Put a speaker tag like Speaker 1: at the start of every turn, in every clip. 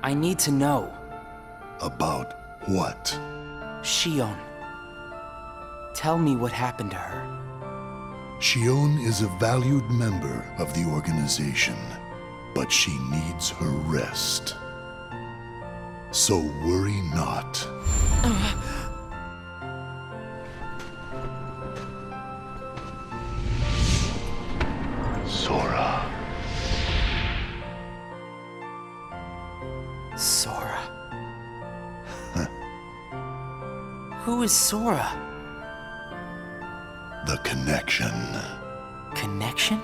Speaker 1: I need to know.
Speaker 2: About what?
Speaker 1: Xion. Tell me what happened to her.
Speaker 2: Xion is a valued member of the organization, but she needs her rest. So worry not. Sora.
Speaker 1: Sora. Who is Sora?
Speaker 2: The connection.
Speaker 1: Connection?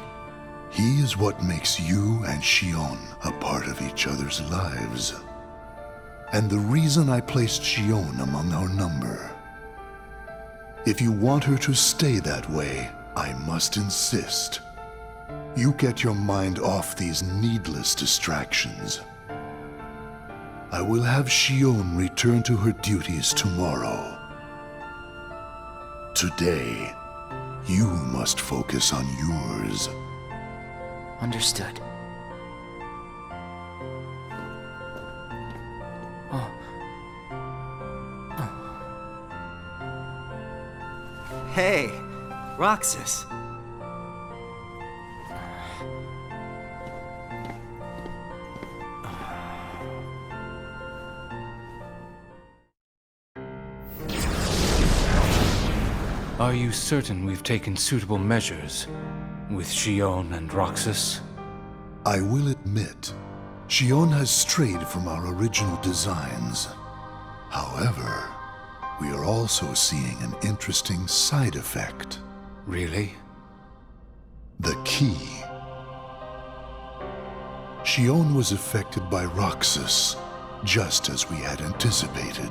Speaker 2: He is what makes you and Xion a part of each other's lives. And the reason I placed Xion among our number. If you want her to stay that way, I must insist. You get your mind off these needless distractions. I will have Xion return to her duties tomorrow. Today, you must focus on yours.
Speaker 1: Understood.
Speaker 3: Hey, Roxas.
Speaker 4: Are you certain we've taken suitable measures with Xion and Roxas?
Speaker 2: I will admit, Xion has strayed from our original designs. However, we are also seeing an interesting side effect.
Speaker 4: Really?
Speaker 2: The key. Xion was affected by Roxas, just as we had anticipated.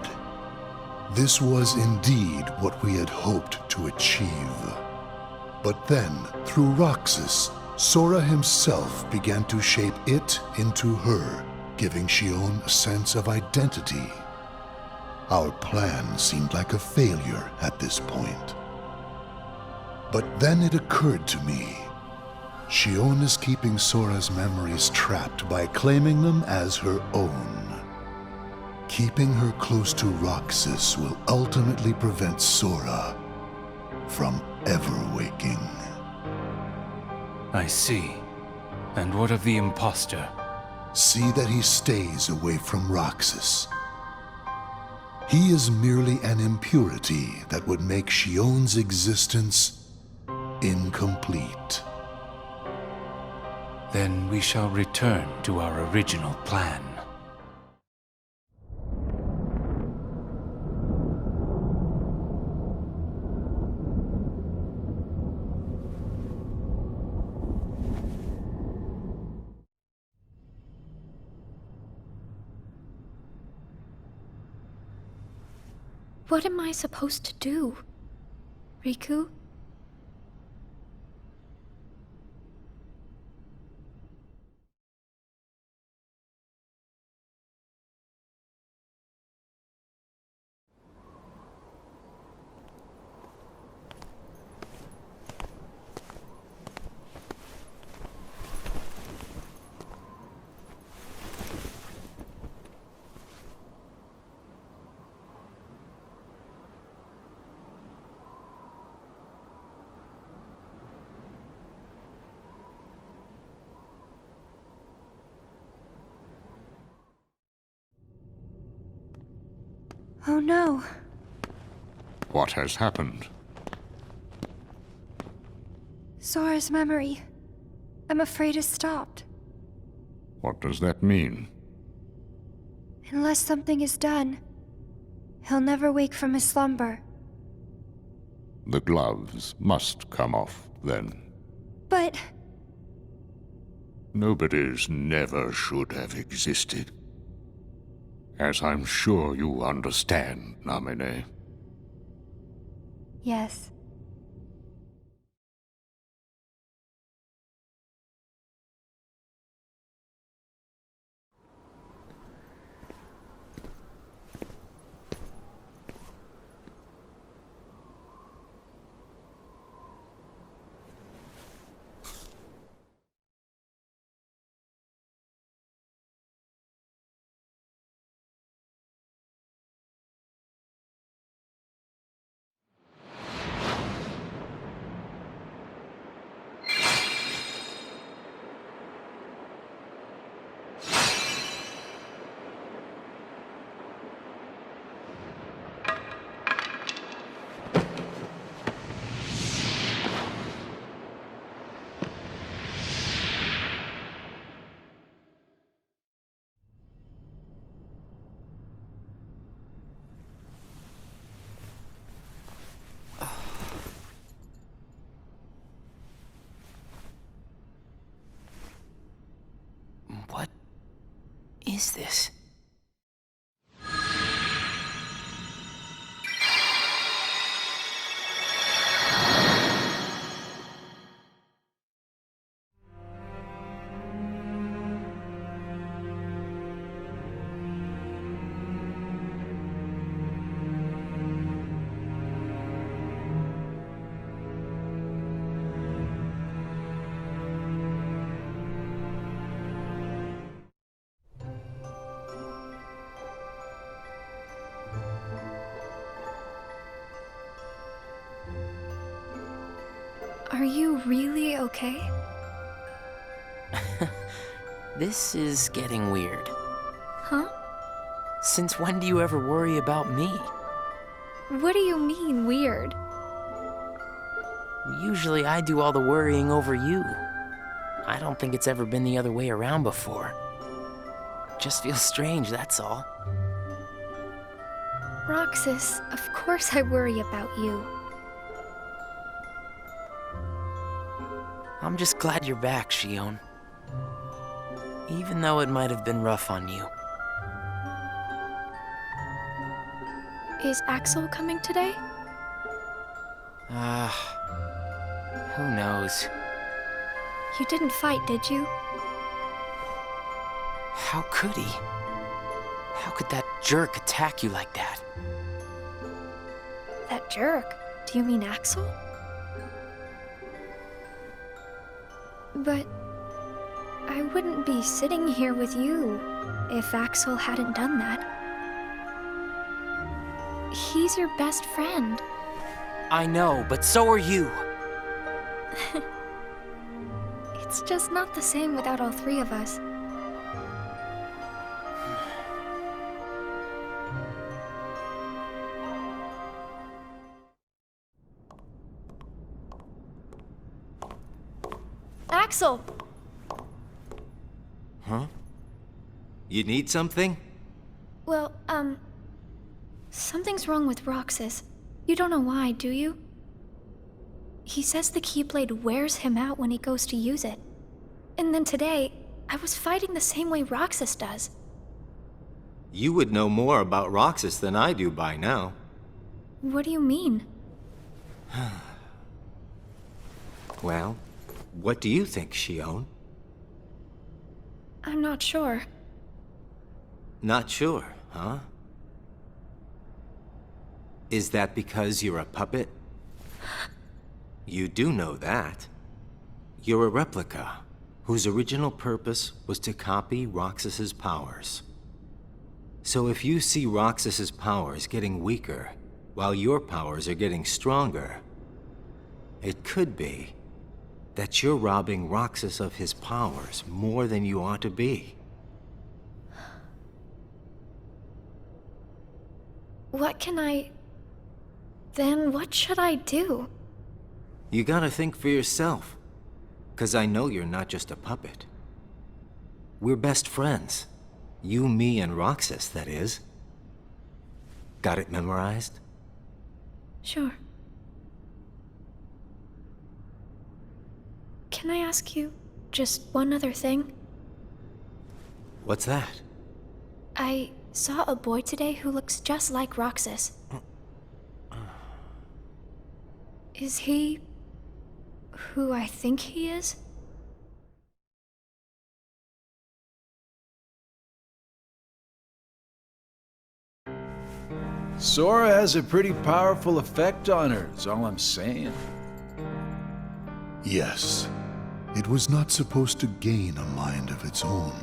Speaker 2: This was indeed what we had hoped to achieve. But then, through Roxas, Sora himself began to shape it into her, giving Xion a sense of identity. Our plan seemed like a failure at this point. But then it occurred to me. Xion is keeping Sora's memories trapped by claiming them as her own. Keeping her close to Roxas will ultimately prevent Sora from ever waking.
Speaker 4: I see. And what of the imposter?
Speaker 2: See that he stays away from Roxas. He is merely an impurity that would make Xion's existence incomplete.
Speaker 4: Then we shall return to our original plan.
Speaker 5: What am I supposed to do? Riku? Oh no.
Speaker 6: What has happened?
Speaker 5: Sora's memory. I'm afraid it's stopped.
Speaker 6: What does that mean?
Speaker 5: Unless something is done, he'll never wake from his slumber.
Speaker 6: The gloves must come off, then.
Speaker 5: But...
Speaker 6: Nobody's never should have existed. As I'm sure you understand, Namine.
Speaker 5: yes.
Speaker 1: is this?
Speaker 5: Are you really okay?
Speaker 1: This is getting weird.
Speaker 5: Huh?
Speaker 1: Since when do you ever worry about me?
Speaker 5: What do you mean, weird?
Speaker 1: Usually I do all the worrying over you. I don't think it's ever been the other way around before. Just feels strange, that's all.
Speaker 5: Roxas, of course I worry about you.
Speaker 1: I'm just glad you're back, Shion. Even though it might have been rough on you.
Speaker 5: Is Axel coming today?
Speaker 1: Who knows?
Speaker 5: You didn't fight, did you?
Speaker 1: How could he? How could that jerk attack you like that?
Speaker 5: That jerk? Do you mean Axel? But I wouldn't be sitting here with you if Axel hadn't done that. He's your best friend.
Speaker 1: I know, but so are you.
Speaker 5: It's just not the same without all three of us. Axel!
Speaker 3: Huh? You need something?
Speaker 5: Well, something's wrong with Roxas. You don't know why, do you? He says the Keyblade wears him out when he goes to use it. And then today, I was fighting the same way Roxas does.
Speaker 3: You would know more about Roxas than I do by now.
Speaker 5: What do you mean?
Speaker 3: Well, what do you think, Shion?
Speaker 5: I'm not sure.
Speaker 3: Not sure, huh? Is that because you're a puppet? You do know that. You're a replica, whose original purpose was to copy Roxas's powers. So if you see Roxas's powers getting weaker, while your powers are getting stronger, it could be that you're robbing Roxas of his powers more than you ought to be.
Speaker 5: Then what should I do?
Speaker 3: You gotta think for yourself, 'cause I know you're not just a puppet. We're best friends. You, me, and Roxas, that is. Got it memorized?
Speaker 5: Sure. Can I ask you just one other thing?
Speaker 3: What's that?
Speaker 5: I saw a boy today who looks just like Roxas. Is he who I think he is?
Speaker 7: Sora has a pretty powerful effect on her, is all I'm saying.
Speaker 2: Yes, it was not supposed to gain a mind of its own,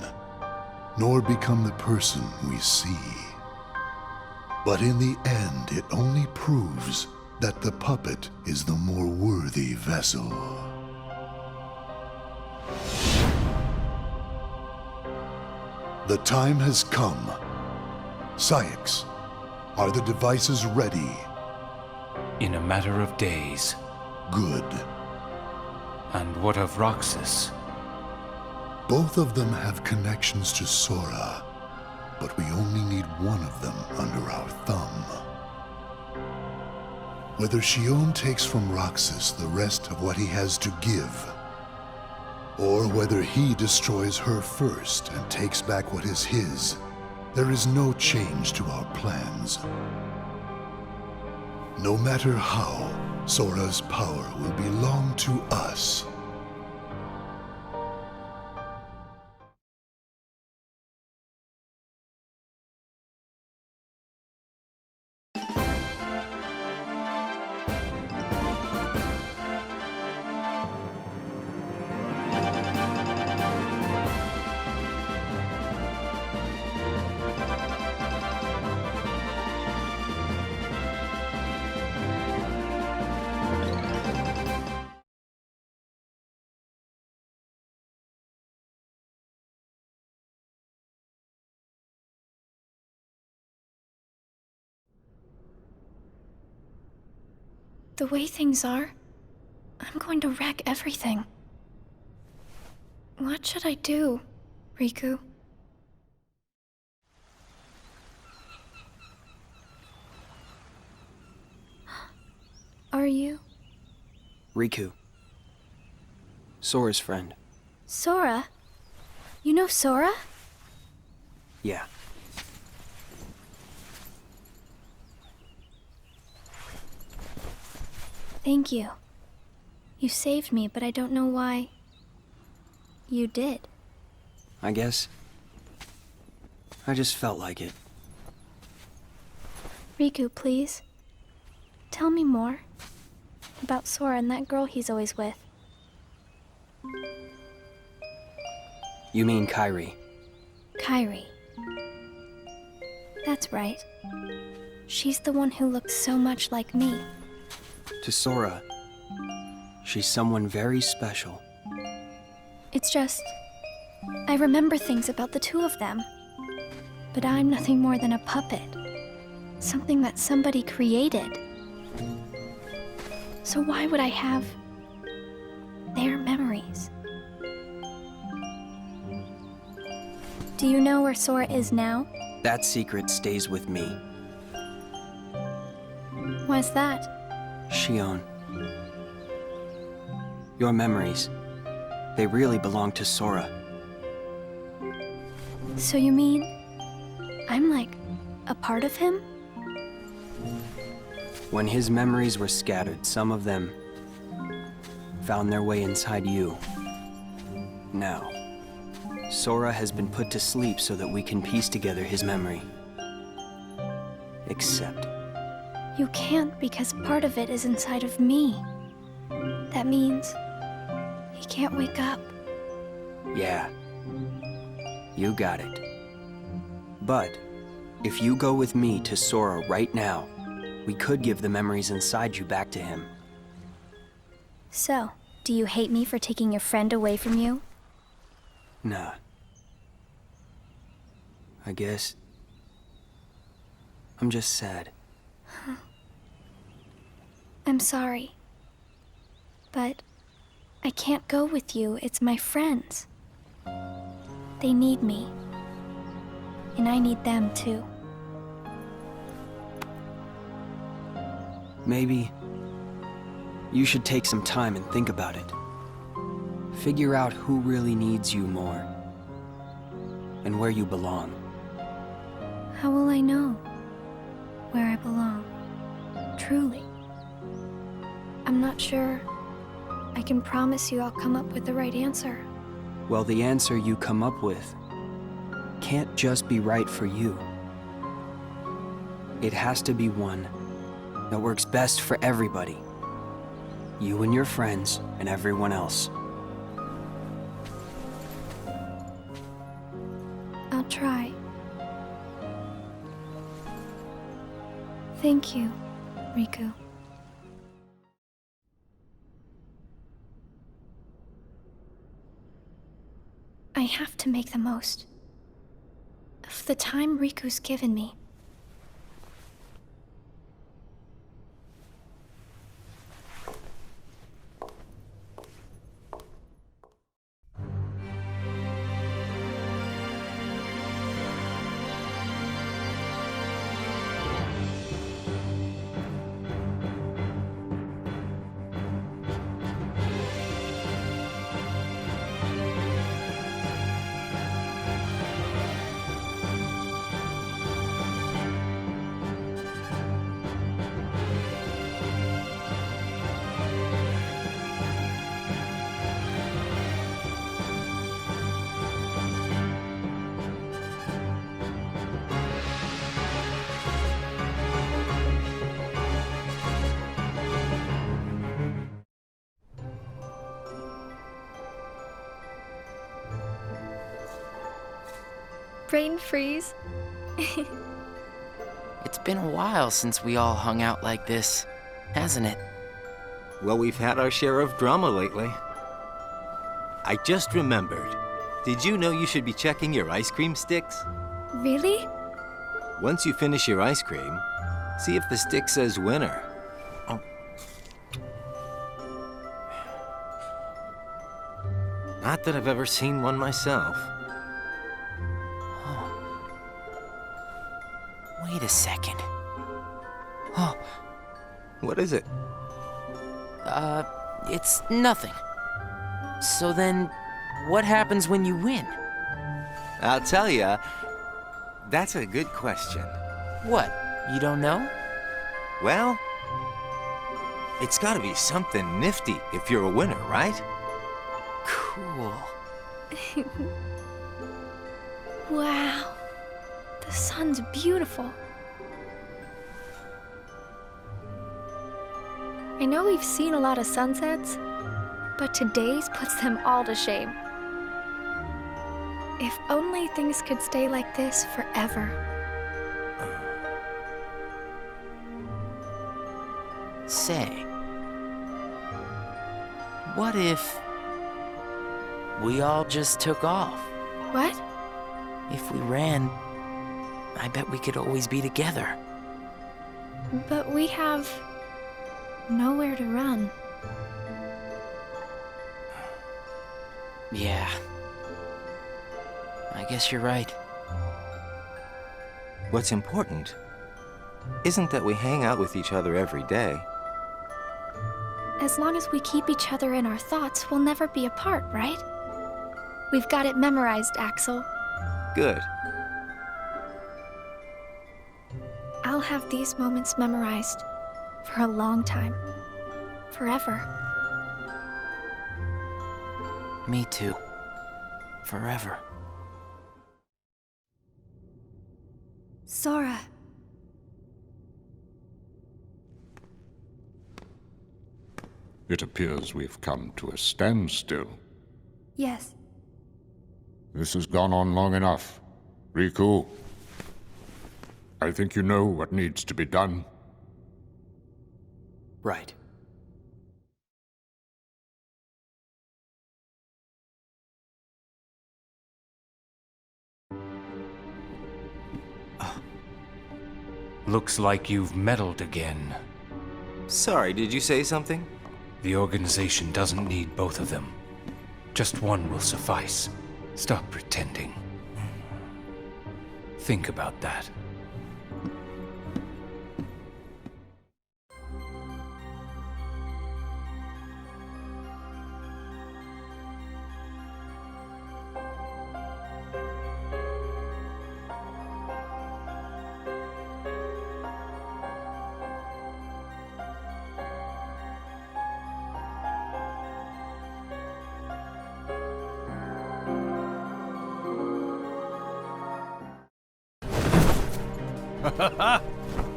Speaker 2: nor become the person we see. But in the end, it only proves that the puppet is the more worthy vessel. The time has come. Saïx, are the devices ready?
Speaker 4: In a matter of days.
Speaker 2: Good.
Speaker 4: And what of Roxas?
Speaker 2: Both of them have connections to Sora, but we only need one of them under our thumb. Whether Shion takes from Roxas the rest of what he has to give, or whether he destroys her first and takes back what is his, there is no change to our plans. No matter how, Sora's power will belong to us.
Speaker 5: The way things are, I'm going to wreck everything. What should I do, Riku? Are you?
Speaker 8: Riku. Sora's friend.
Speaker 5: Sora? You know Sora?
Speaker 8: Yeah.
Speaker 5: Thank you. You saved me, but I don't know why. You did.
Speaker 8: I guess. I just felt like it.
Speaker 5: Riku, please. Tell me more. About Sora and that girl he's always with.
Speaker 8: You mean Kairi?
Speaker 5: Kairi. That's right. She's the one who looks so much like me.
Speaker 8: To Sora, she's someone very special.
Speaker 5: It's just, I remember things about the two of them. But I'm nothing more than a puppet. Something that somebody created. So why would I have their memories? Do you know where Sora is now?
Speaker 8: That secret stays with me.
Speaker 5: Why's that?
Speaker 8: Xion. Your memories, they really belong to Sora.
Speaker 5: So you mean I'm like a part of him?
Speaker 8: When his memories were scattered, some of them found their way inside you. Now, Sora has been put to sleep so that we can piece together his memory. Except,
Speaker 5: You can't because part of it is inside of me. That means he can't wake up.
Speaker 8: yeah, you got it. But, if you go with me to Sora right now, we could give the memories inside you back to him.
Speaker 5: So, do you hate me for taking your friend away from you?
Speaker 8: Nah. I guess I'm just sad.
Speaker 5: I'm sorry. But I can't go with you. It's my friends. They need me. And I need them too.
Speaker 8: Maybe you should take some time and think about it. Figure out who really needs you more and where you belong.
Speaker 5: How will I know where I belong? Truly. I'm not sure I can promise you I'll come up with the right answer.
Speaker 8: Well, the answer you come up with can't just be right for you. It has to be one that works best for everybody. You and your friends and everyone else.
Speaker 5: I'll try. Thank you, Riku. I have to make the most of the time Riku's given me. brain freeze.
Speaker 1: It's been a while since we all hung out like this, hasn't it?
Speaker 3: Well, we've had our share of drama lately. I just remembered. Did you know you should be checking your ice cream sticks?
Speaker 5: Really?
Speaker 3: Once you finish your ice cream, see if the stick says winner. Oh. Not that I've ever seen one myself.
Speaker 1: Wait a second. Oh,
Speaker 3: What is it?
Speaker 1: it's nothing. So then, what happens when you win?
Speaker 3: I'll tell ya. That's a good question.
Speaker 1: What? You don't know?
Speaker 3: Well, it's gotta be something nifty if you're a winner, right?
Speaker 1: Cool.
Speaker 5: Wow. The sun's beautiful. I know we've seen a lot of sunsets, but today's puts them all to shame. If only things could stay like this forever.
Speaker 1: Say, what if we all just took off?
Speaker 5: What?
Speaker 1: If we ran, I bet we could always be together.
Speaker 5: But we have nowhere to run.
Speaker 1: Yeah. I guess you're right.
Speaker 3: What's important isn't that we hang out with each other every day.
Speaker 5: As long as we keep each other in our thoughts, we'll never be apart, right? We've got it memorized, Axel.
Speaker 3: Good.
Speaker 5: I'll have these moments memorized for a long time. Forever.
Speaker 1: Me too. Forever.
Speaker 5: Sora.
Speaker 6: It appears we've come to a standstill.
Speaker 5: Yes.
Speaker 6: This has gone on long enough. Riku, I think you know what needs to be done.
Speaker 8: Right.
Speaker 4: Looks like you've meddled again.
Speaker 3: Sorry, did you say something?
Speaker 4: The organization doesn't need both of them. Just one will suffice. Stop pretending. Think about that.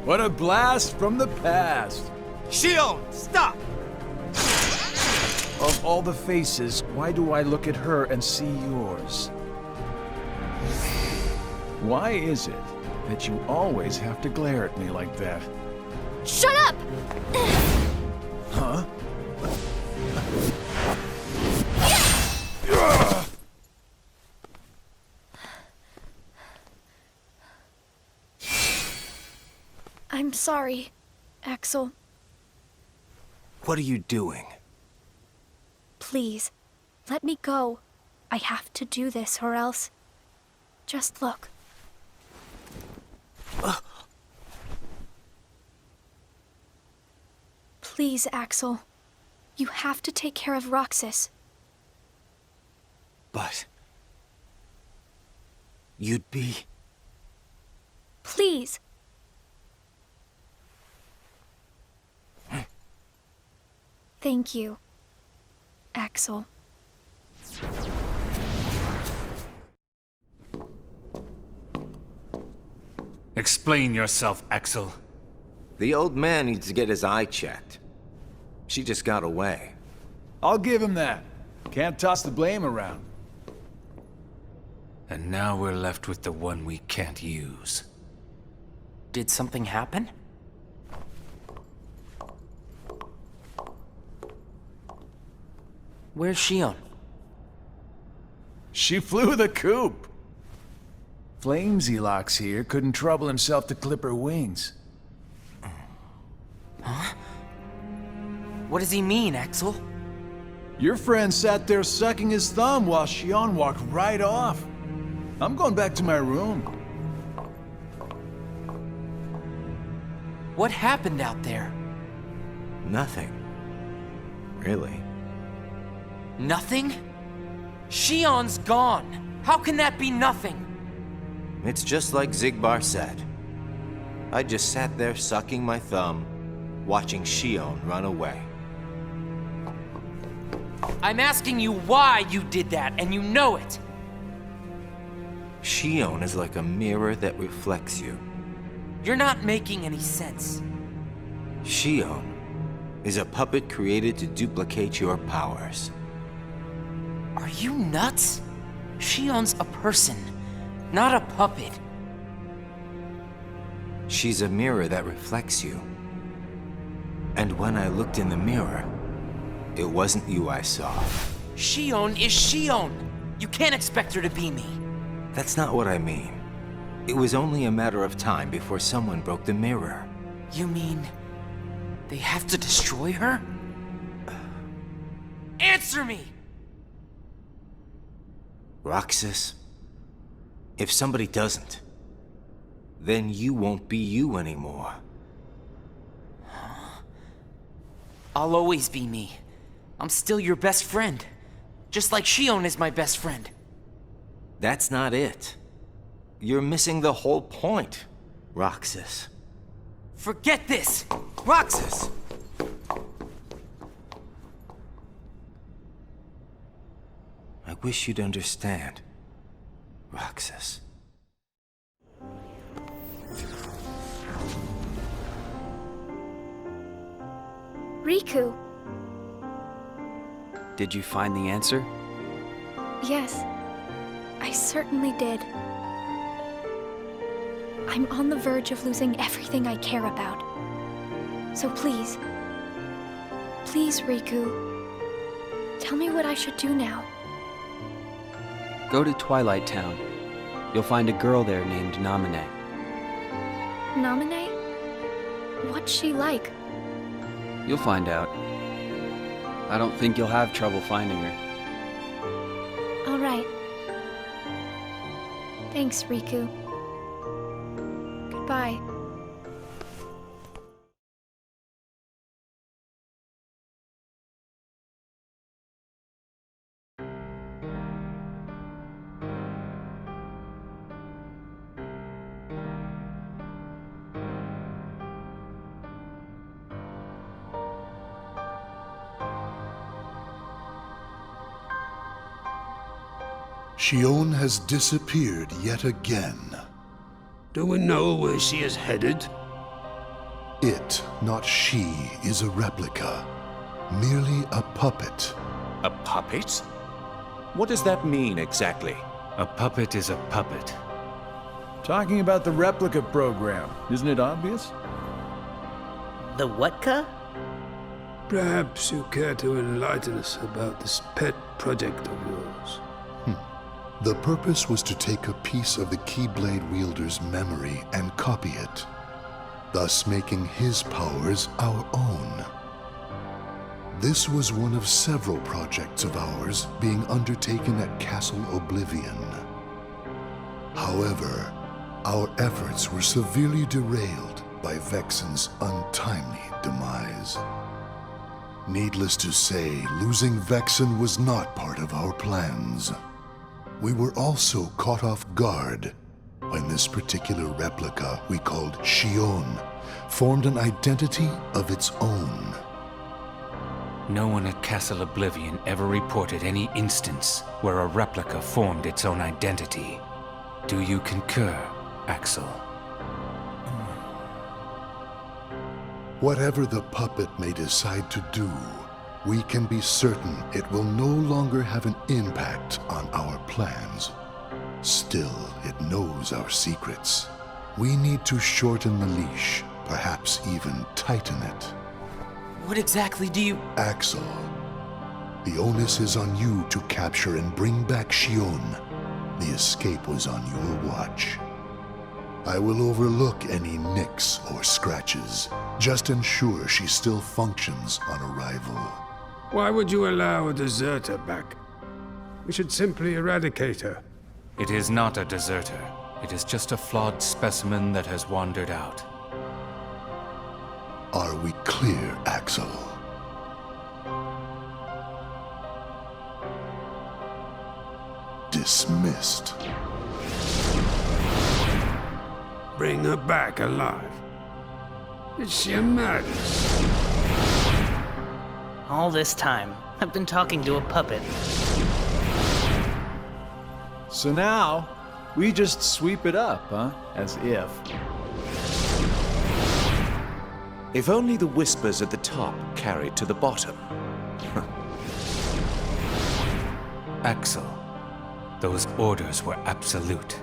Speaker 7: What a blast from the past!
Speaker 3: Shion, stop!
Speaker 7: Of all the faces, why do I look at her and see yours? Why is it that you always have to glare at me like that?
Speaker 5: Shut up!
Speaker 7: Huh?
Speaker 5: I'm sorry, Axel.
Speaker 3: What are you doing?
Speaker 5: Please, let me go. I have to do this or else... Just look. Please, Axel. You have to take care of Roxas.
Speaker 3: But... you'd be...
Speaker 5: Please. Thank you, Axel.
Speaker 4: Explain yourself, Axel.
Speaker 3: The old man needs to get his eye checked. She just got away.
Speaker 7: I'll give him that. Can't toss the blame around.
Speaker 4: And now we're left with the one we can't use.
Speaker 1: Did something happen? Where's Shion?
Speaker 7: She flew the coop. Flamesy Locks here couldn't trouble himself to clip her wings.
Speaker 1: What does he mean, Axel?
Speaker 7: Your friend sat there sucking his thumb while Shion walked right off. I'm going back to my room.
Speaker 1: What happened out there?
Speaker 3: Nothing. Really.
Speaker 1: Nothing? Shion's gone. How can that be nothing?
Speaker 3: It's just like Zigbar said. I just sat there sucking my thumb, watching Shion run away.
Speaker 1: I'm asking you why you did that, and you know it.
Speaker 3: Shion is like a mirror that reflects you.
Speaker 1: You're not making any sense.
Speaker 3: Shion is a puppet created to duplicate your powers.
Speaker 1: Are you nuts? Shion's a person, not a puppet.
Speaker 3: She's a mirror that reflects you. And when I looked in the mirror, it wasn't you I saw.
Speaker 1: Shion is Shion. You can't expect her to be me.
Speaker 3: That's not what I mean. It was only a matter of time before someone broke the mirror.
Speaker 1: You mean they have to destroy her? Answer me!
Speaker 3: Roxas, if somebody doesn't, then you won't be you anymore.
Speaker 1: I'll always be me. I'm still your best friend. Just like Shion is my best friend.
Speaker 3: That's not it. You're missing the whole point, Roxas.
Speaker 1: Forget this!
Speaker 3: Roxas! I wish you'd understand, Roxas.
Speaker 5: Riku.
Speaker 8: Did you find the answer?
Speaker 5: Yes, I certainly did. I'm on the verge of losing everything I care about. So please, Riku, tell me what I should do now.
Speaker 8: Go to Twilight Town. You'll find a girl there named Namine.
Speaker 5: Namine? What's she like?
Speaker 8: You'll find out. I don't think you'll have trouble finding her.
Speaker 5: All right. Thanks, Riku. Goodbye.
Speaker 2: Shion has disappeared yet again.
Speaker 9: Do we know where she is headed?
Speaker 2: It, not she, is a replica. Merely a puppet.
Speaker 10: A puppet? What does that mean exactly?
Speaker 4: A puppet is a puppet.
Speaker 7: Talking about the replica program, isn't it obvious?
Speaker 11: The what-ca?
Speaker 9: Perhaps you care to enlighten us about this pet project of yours.
Speaker 2: The purpose was to take a piece of the Keyblade wielder's memory and copy it, thus making his powers our own. This was one of several projects of ours being undertaken at Castle Oblivion. However, our efforts were severely derailed by Vexen's untimely demise. Needless to say, losing Vexen was not part of our plans. We were also caught off guard when this particular replica we called Shion formed an identity of its own.
Speaker 4: No one at Castle Oblivion ever reported any instance where a replica formed its own identity. Do you concur, Axel?
Speaker 2: Whatever the puppet may decide to do, we can be certain it will no longer have an impact on our plans. Still, Still, it knows our secrets. We need to shorten the leash, perhaps even tighten it.
Speaker 1: What exactly do you...
Speaker 2: Axel, the onus is on you to capture and bring back Shion. The escape was on your watch. I will overlook any nicks or scratches. Just ensure she still functions on arrival.
Speaker 9: Why would you allow a deserter back? We should simply eradicate her.
Speaker 4: It is not a deserter. It is just a flawed specimen that has wandered out.
Speaker 2: Are we clear, Axel? Dismissed.
Speaker 9: Bring her back alive. Is she a madness?
Speaker 11: All this time, I've been talking to a puppet.
Speaker 7: So now, we just sweep it up, huh? As if.
Speaker 10: If only the whispers at the top carried to the bottom.
Speaker 4: Axel, those orders were absolute.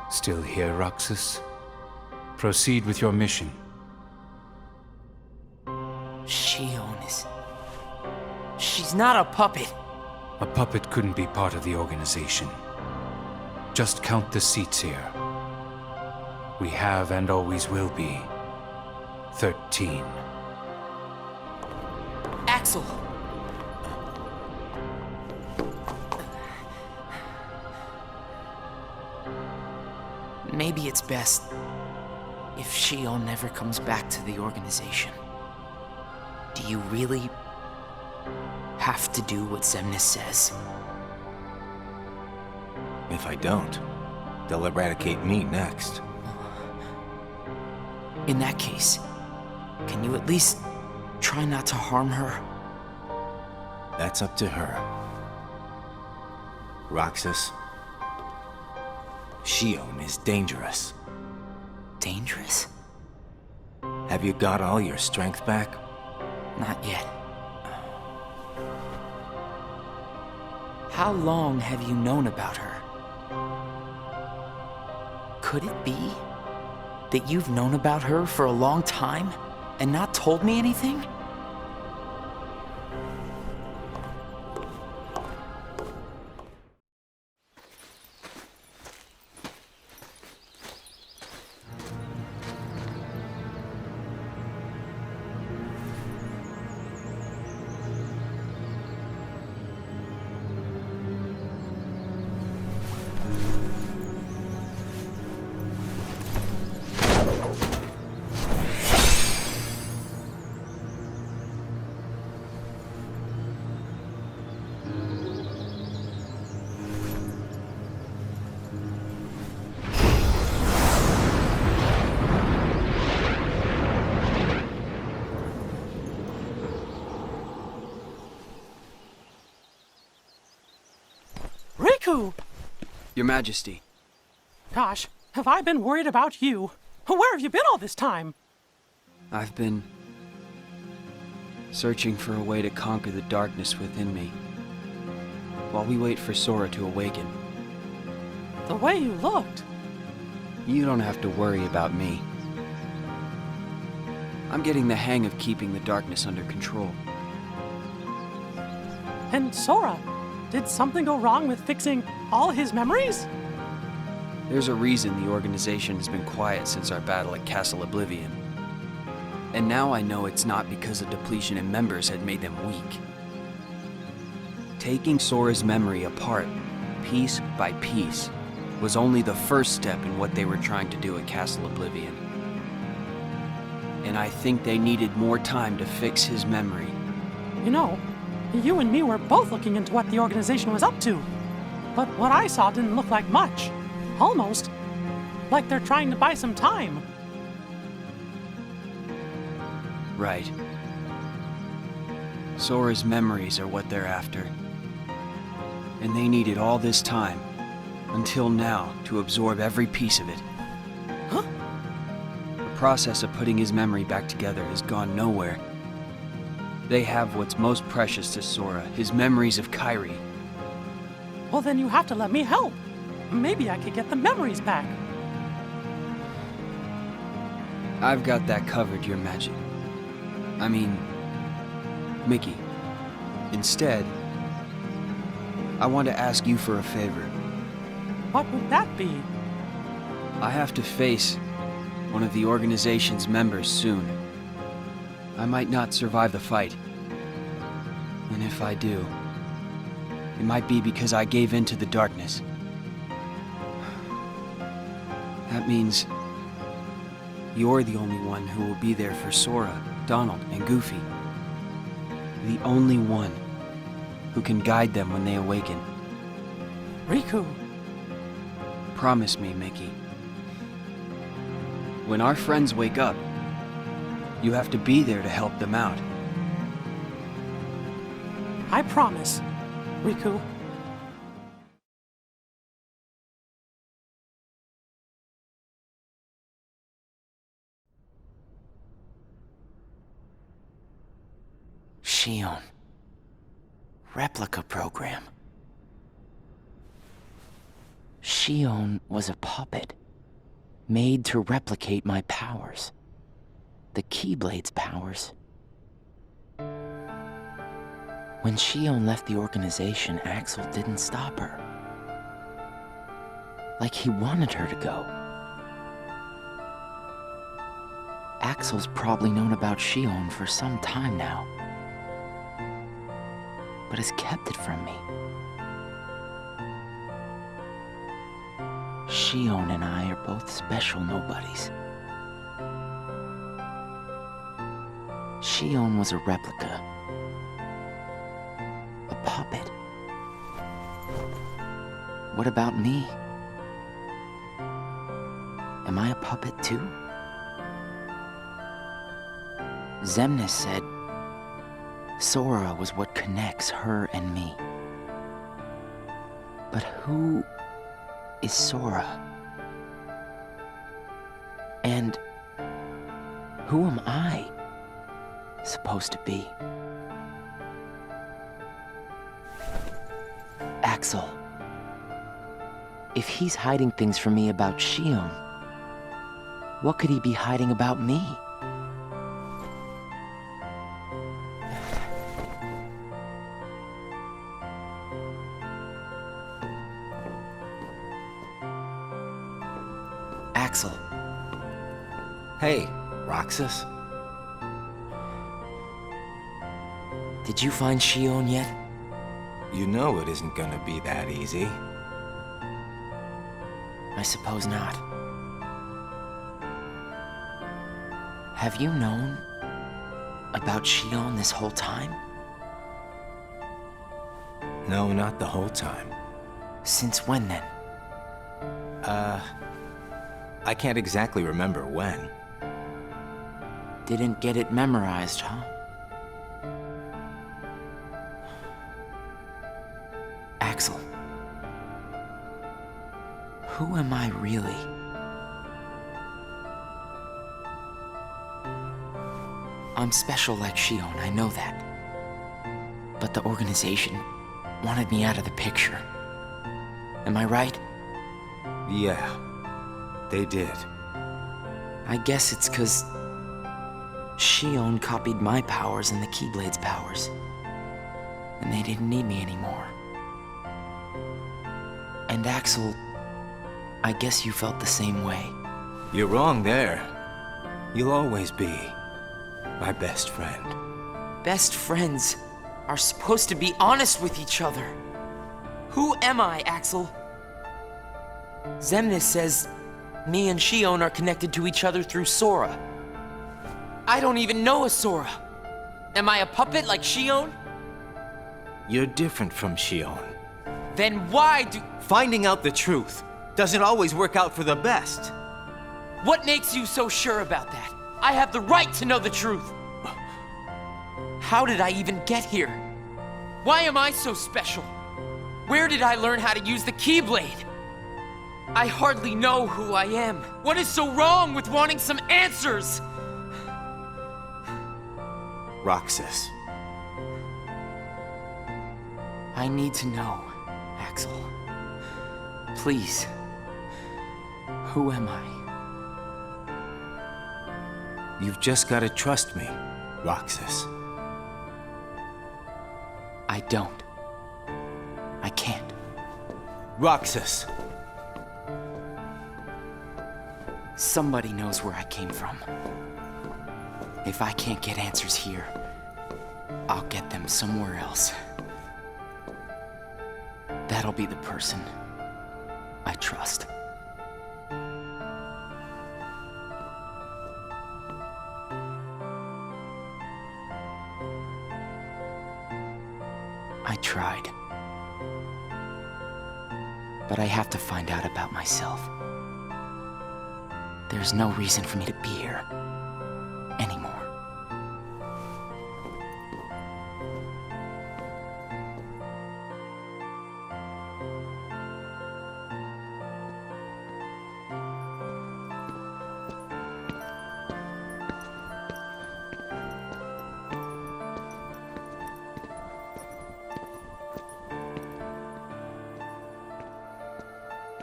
Speaker 4: Still here, Roxas? Proceed with your mission.
Speaker 1: Shion is... She's not a puppet.
Speaker 4: A puppet couldn't be part of the organization. Just count the seats here. We have and always will be 13.
Speaker 1: Axel! Maybe it's best if Shion never comes back to the organization. Do you really have to do what Xemnas says?
Speaker 3: If I don't, they'll eradicate me next.
Speaker 1: In that case, can you at least try not to harm her?
Speaker 3: That's up to her. Roxas, Shion is dangerous.
Speaker 1: Dangerous?
Speaker 3: Have you got all your strength back?
Speaker 1: Not yet. How long have you known about her? Could it be that you've known about her for a long time and not told me anything?
Speaker 12: Riku!
Speaker 8: Your Majesty.
Speaker 12: Gosh, have I been worried about you? Where have you been all this time?
Speaker 8: I've been searching for a way to conquer the darkness within me, while we wait for Sora to awaken.
Speaker 12: The way you looked.
Speaker 8: You don't have to worry about me. I'm getting the hang of keeping the darkness under control.
Speaker 12: And Sora, did something go wrong with fixing all his memories?
Speaker 8: There's a reason the organization has been quiet since our battle at Castle Oblivion. And now I know it's not because a depletion in members had made them weak. Taking Sora's memory apart, piece by piece, was only the first step in what they were trying to do at Castle Oblivion. And I think they needed more time to fix his memory.
Speaker 12: You know, you and me were both looking into what the organization was up to. But what I saw didn't look like much. Almost like they're trying to buy some time.
Speaker 8: Right. Sora's memories are what they're after. And they needed all this time, until now, to absorb every piece of it.
Speaker 12: Huh?
Speaker 8: The process of putting his memory back together has gone nowhere. They have what's most precious to Sora, his memories of Kairi.
Speaker 12: Well, then you have to let me help. Maybe I could get the memories back.
Speaker 8: I've got that covered, Your Magic. I mean, Mickey. Instead, I want to ask you for a favor.
Speaker 12: What would that be?
Speaker 8: I have to face one of the organization's members soon. I might not survive the fight. And if I do, it might be because I gave in to the darkness. That means you're the only one who will be there for Sora, Donald, and Goofy. The only one who can guide them when they awaken.
Speaker 12: Riku.
Speaker 8: Promise me, Mickey. When our friends wake up, you have to be there to help them out.
Speaker 12: I promise, Riku.
Speaker 1: Xion. Replica program. Xion was a puppet, made to replicate my powers. The Keyblade's powers. When Xion left the organization, Axel didn't stop her. Like he wanted her to go. Axel's probably known about Xion for some time now, but has kept it from me. Xion and I are both special nobodies. Xion was a replica. A puppet. What about me? Am I a puppet too? Xemnas said Sora was what connects her and me. But who is Sora? And who am I supposed to be? Axel. If he's hiding things from me about Xion, what could he be hiding about me? Axel.
Speaker 3: Hey, Roxas.
Speaker 1: Did you find Xion yet?
Speaker 3: You know it isn't gonna be that easy.
Speaker 1: I suppose not. Have you known about Xion this whole time?
Speaker 3: No, not the whole time.
Speaker 1: Since when then?
Speaker 3: I can't exactly remember when.
Speaker 1: Didn't get it memorized, huh? Axel. Who am I really? I'm special like Xion, I know that. But the organization wanted me out of the picture. Am I right?
Speaker 3: Yeah, they did.
Speaker 1: I guess it's 'cause Xion copied my powers and the Keyblade's powers. And they didn't need me anymore. And Axel, I guess you felt the same way.
Speaker 3: You're wrong there. You'll always be my best friend.
Speaker 1: Best friends are supposed to be honest with each other. Who am I, Axel? Xemnas says me and Xion are connected to each other through Sora. I don't even know a Sora. Am I a puppet like Xion?
Speaker 3: You're different from Xion.
Speaker 1: Then why do...
Speaker 3: Finding out the truth doesn't always work out for the best.
Speaker 1: What makes you so sure about that? I have the right to know the truth. How did I even get here? Why am I so special? Where did I learn how to use the Keyblade? I hardly know who I am. What is so wrong with wanting some answers?
Speaker 3: Roxas,
Speaker 1: I need to know, Axel. Please. Who am I?
Speaker 3: You've just got to trust me, Roxas.
Speaker 1: I don't. I can't.
Speaker 3: Roxas!
Speaker 1: Somebody knows where I came from. If I can't get answers here, I'll get them somewhere else. That'll be the person I trust. I tried. But I have to find out about myself. There's no reason for me to be here anymore.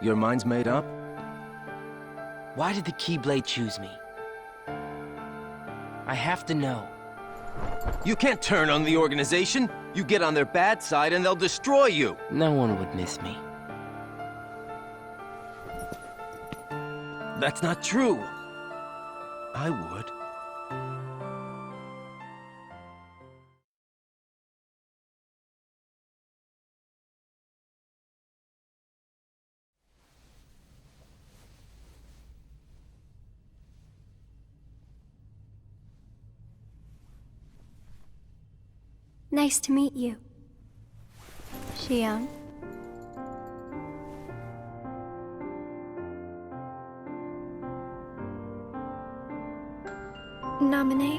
Speaker 3: Your mind's made up?
Speaker 1: Why did the Keyblade choose me? I have to know.
Speaker 3: You can't turn on the organization! You get on their bad side and they'll destroy you!
Speaker 1: No one would miss me.
Speaker 3: That's not true! I would.
Speaker 5: Nice to meet you, Xion. Naminé,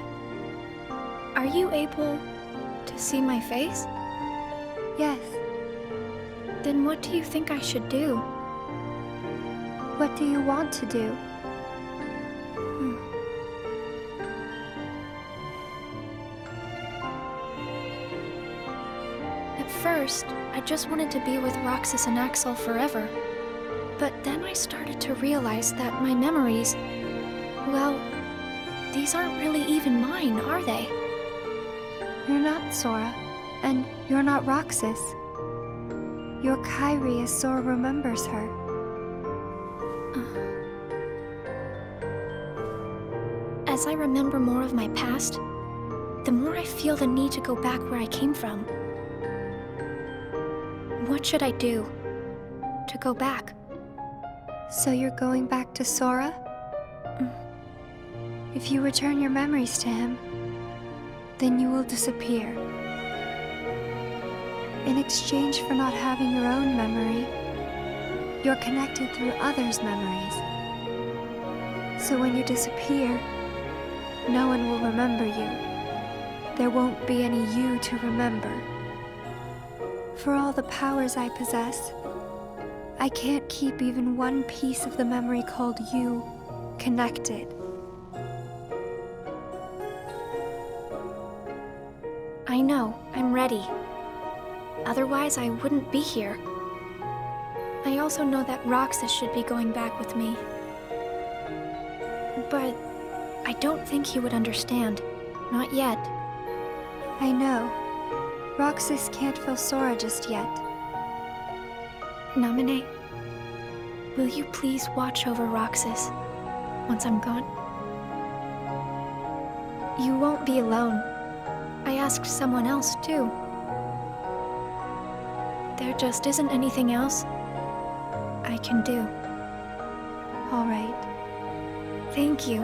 Speaker 5: are you able to see my face? Yes. Then what do you think I should do? What do you want to do? At first, I just wanted to be with Roxas and Axel forever. But then I started to realize that my memories, well, these aren't really even mine, are they? You're not Sora, and you're not Roxas. You're Kairi as Sora remembers her. As I remember more of my past, the more I feel the need to go back where I came from. What should I do to go back? So you're going back to Sora? If you return your memories to him, then you will disappear. In exchange for not having your own memory, you're connected through others' memories. So when you disappear, no one will remember you. There won't be any you to remember. For all the powers I possess, I can't keep even one piece of the memory called you connected. I know, I'm ready. Otherwise, I wouldn't be here. I also know that Roxas should be going back with me. But I don't think he would understand. Not yet. I know. Roxas can't feel Sora just yet. Naminé, will you please watch over Roxas once I'm gone? You won't be alone. I asked someone else, too. There just isn't anything else I can do. All right. Thank you.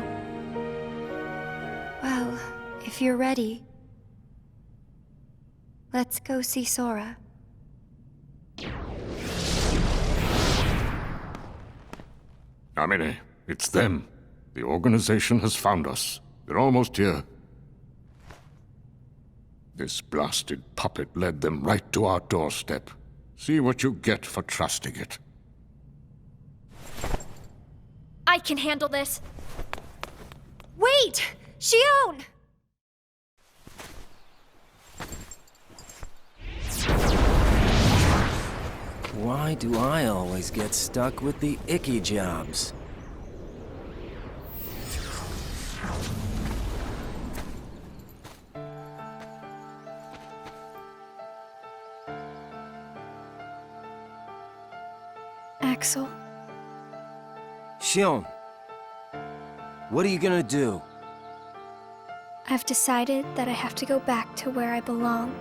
Speaker 5: Well, if you're ready, let's go see Sora.
Speaker 6: Naminé, it's them. The organization has found us. They're almost here. This blasted puppet led them right to our doorstep. See what you get for trusting it.
Speaker 5: I can handle this. Wait! Xion!
Speaker 13: Why do I always get stuck with the icky jobs?
Speaker 5: Axel,
Speaker 13: Xion, what are you gonna do?
Speaker 5: I've decided that I have to go back to where I belong.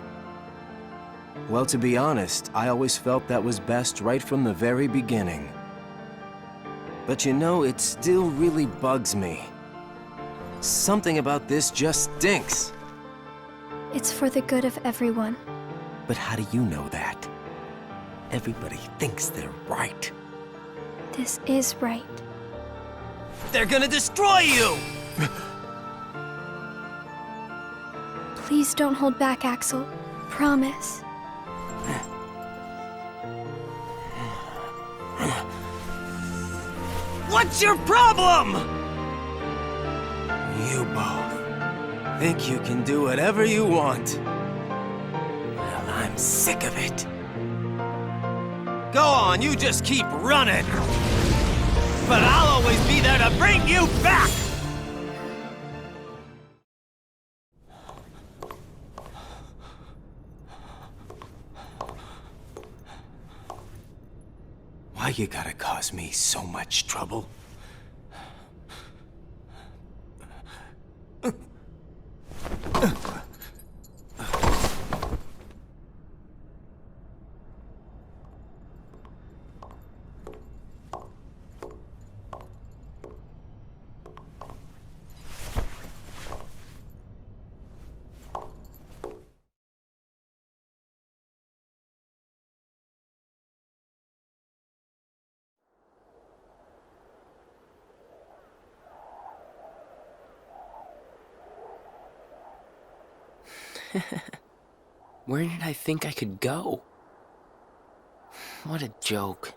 Speaker 13: Well, to be honest, I always felt that was best right from the very beginning. But you know, it still really bugs me. Something about this just stinks.
Speaker 5: It's for the good of everyone.
Speaker 13: But how do you know that? Everybody thinks they're right.
Speaker 5: This is right.
Speaker 13: They're gonna destroy you!
Speaker 5: Please don't hold back, Axel. Promise.
Speaker 13: What's your problem? You both think you can do whatever you want. Well, I'm sick of it. Go on, you just keep running. But I'll always be there to bring you back! Why you gotta cause me so much trouble?
Speaker 1: Where did I think I could go? What a joke.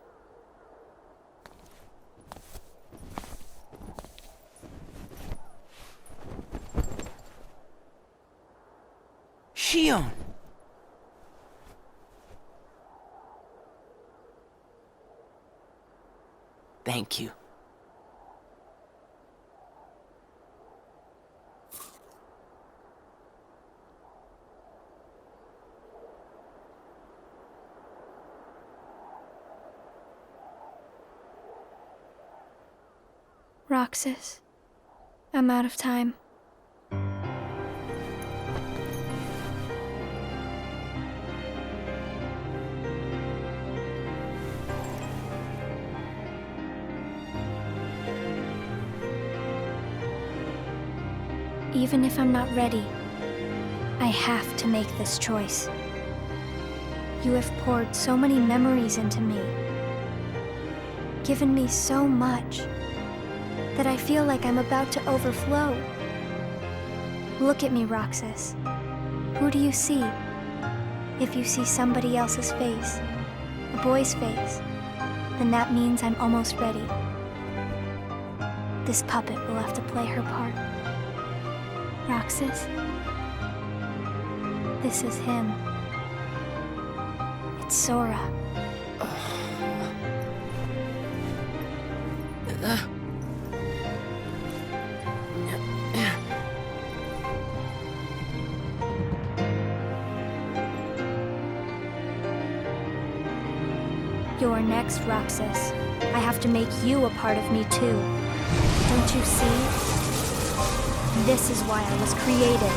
Speaker 1: Xion! Thank you.
Speaker 5: Roxas, I'm out of time. Even if I'm not ready, I have to make this choice. You have poured so many memories into me, given me so much, that I feel like I'm about to overflow. Look at me, Roxas. Who do you see? If you see somebody else's face, a boy's face, then that means I'm almost ready. This puppet will have to play her part. Roxas, this is him. It's Sora. You're next, Roxas. I have to make you a part of me too. Don't you see? This is why I was created.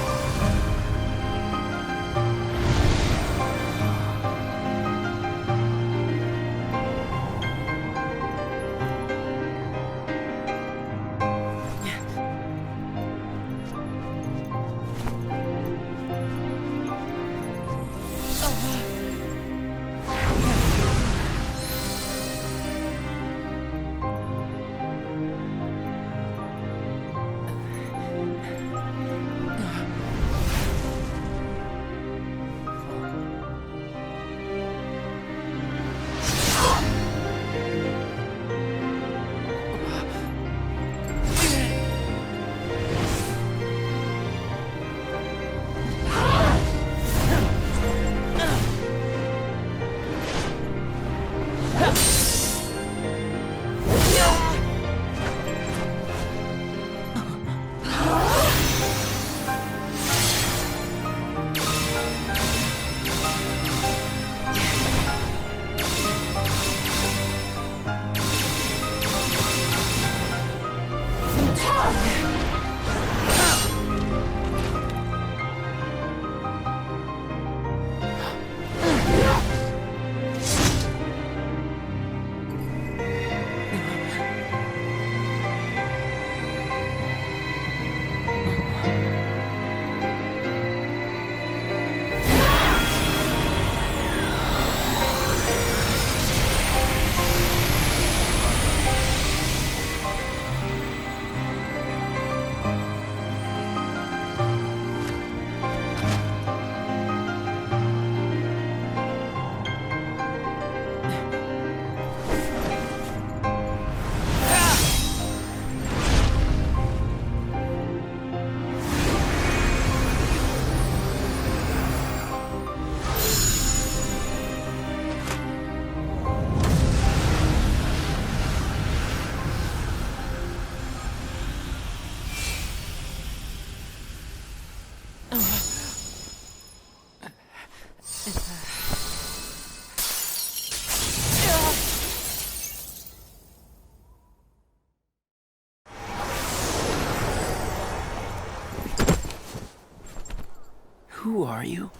Speaker 1: are you?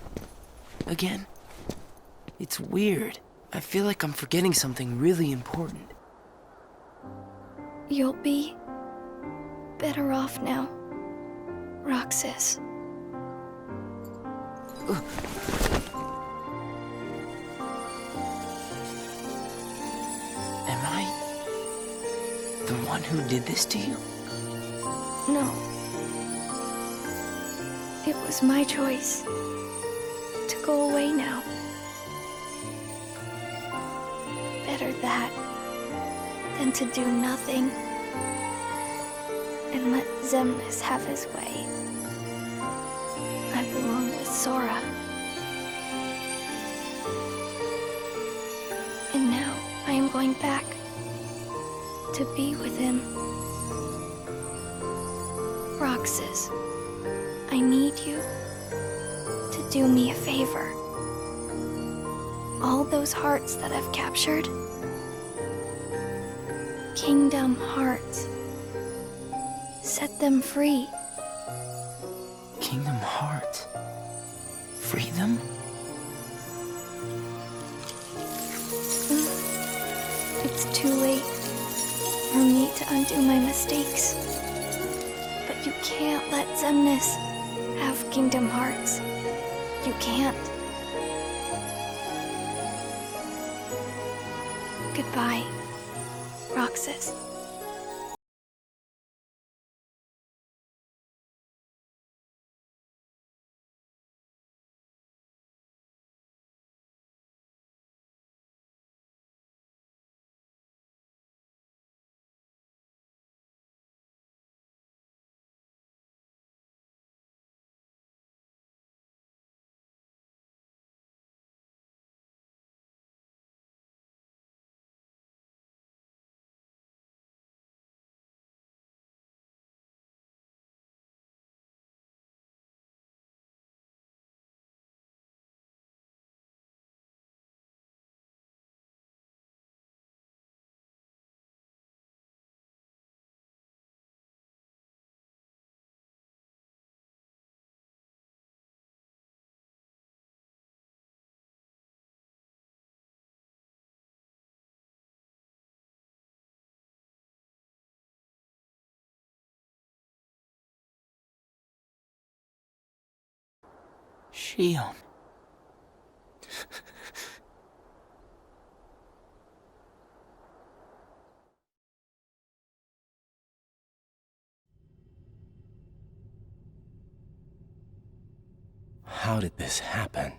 Speaker 1: Again? It's weird. I feel like I'm forgetting something really important.
Speaker 5: You'll be better off now, Roxas.
Speaker 1: Am I the one who did this to you?
Speaker 5: No. It was my choice to go away now. Better that than to do nothing and let Xemnas have his way. I belong with Sora. And now I am going back to be with him. Roxas, I need you to do me a favor. All those hearts that I've captured, Kingdom Hearts, set them free.
Speaker 1: Kingdom Hearts? Free them?
Speaker 5: It's too late for me to undo my mistakes. But you can't let Xemnas have Kingdom Hearts. You can't. Goodbye, Roxas.
Speaker 1: Xion.
Speaker 13: How did this happen?